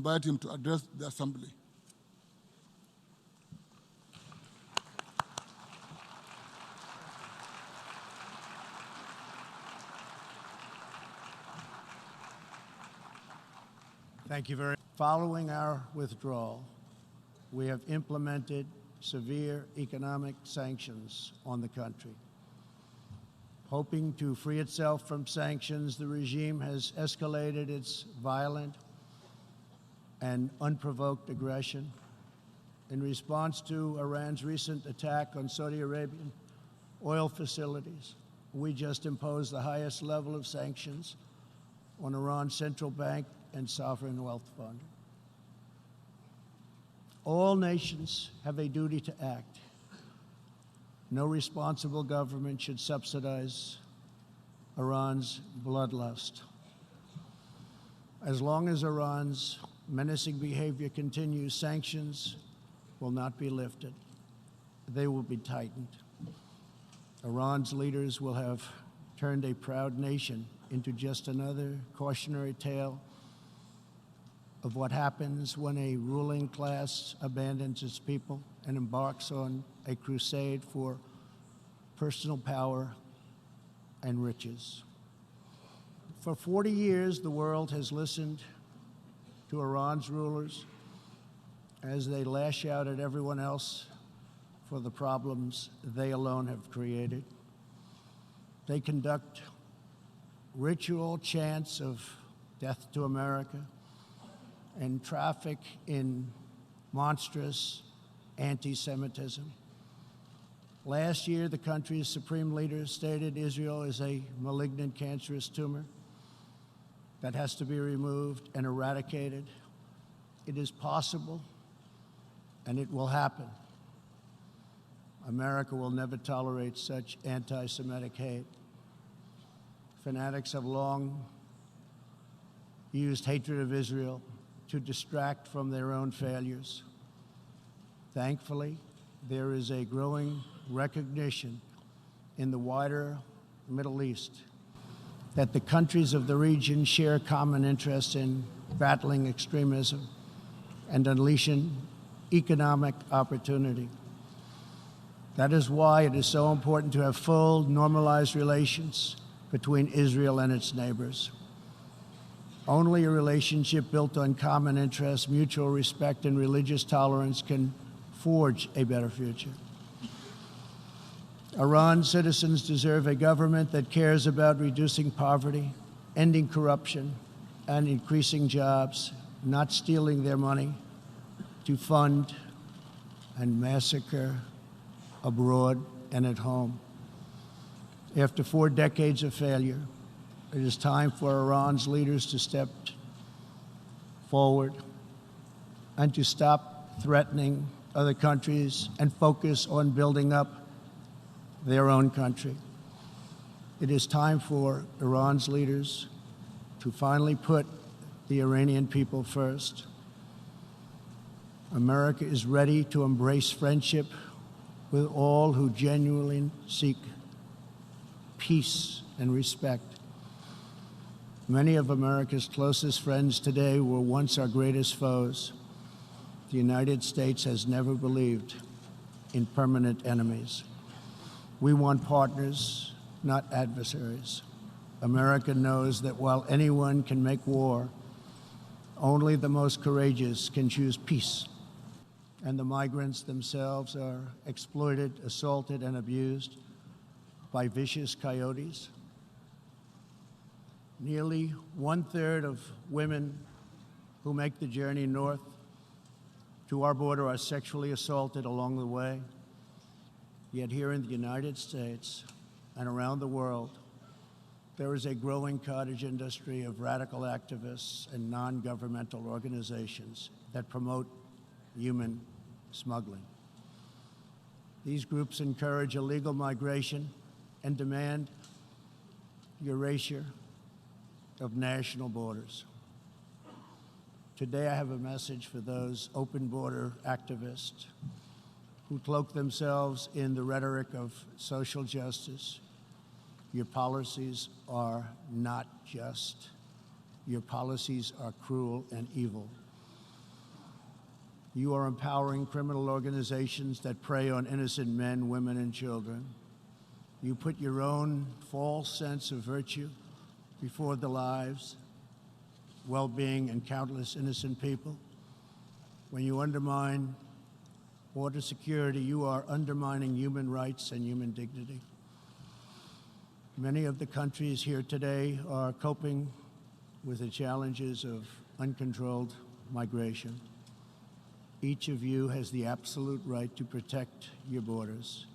Invite him to address the Assembly. Thank you very much. Following our withdrawal, we have implemented severe economic sanctions on the country. Hoping to free itself from sanctions, the regime has escalated its violent and unprovoked aggression. In response to Iran's recent attack on Saudi Arabian oil facilities, we just imposed the highest level of sanctions on Iran's central bank and sovereign wealth fund. All nations have a duty to act. No responsible government should subsidize Iran's bloodlust. As long as Iran's menacing behavior continues, sanctions will not be lifted. They will be tightened. Iran's leaders will have turned a proud nation into just another cautionary tale of what happens when a ruling class abandons its people and embarks on a crusade for personal power and riches. For 40 years, the world has listened to Iran's rulers as they lash out at everyone else for the problems they alone have created. They conduct ritual chants of death to America and traffic in monstrous anti-Semitism. Last year, the country's supreme leader stated Israel is a malignant, cancerous tumor that has to be removed and eradicated. It is possible, and it will happen. America will never tolerate such anti-Semitic hate. Fanatics have long used hatred of Israel to distract from their own failures. Thankfully, there is a growing recognition in the wider Middle East that the countries of the region share common interests in battling extremism and unleashing economic opportunity. That is why it is so important to have full, normalized relations between Israel and its neighbors. Only a relationship built on common interests, mutual respect, and religious tolerance can forge a better future. Iran's citizens deserve a government that cares about reducing poverty, ending corruption, and increasing jobs, not stealing their money to fund and massacre abroad and at home. After 4 decades of failure, it is time for Iran's leaders to step forward and to stop threatening other countries and focus on building up their own country. It is time for Iran's leaders to finally put the Iranian people first. America is ready to embrace friendship with all who genuinely seek peace and respect. Many of America's closest friends today were once our greatest foes. The United States has never believed in permanent enemies. We want partners, not adversaries. America knows that while anyone can make war, only the most courageous can choose peace. And the migrants themselves are exploited, assaulted, and abused by vicious coyotes. Nearly 1/3 of women who make the journey north to our border are sexually assaulted along the way. Yet here in the United States and around the world, there is a growing cottage industry of radical activists and non-governmental organizations that promote human smuggling. These groups encourage illegal migration and demand erasure of national borders. Today, I have a message for those open border activists who cloak themselves in the rhetoric of social justice. Your policies are not just. Your policies are cruel and evil. You are empowering criminal organizations that prey on innocent men, women, and children. You put your own false sense of virtue before the lives, well-being, and countless innocent people. When you undermine border security, you are undermining human rights and human dignity. Many of the countries here today are coping with the challenges of uncontrolled migration. Each of you has the absolute right to protect your borders.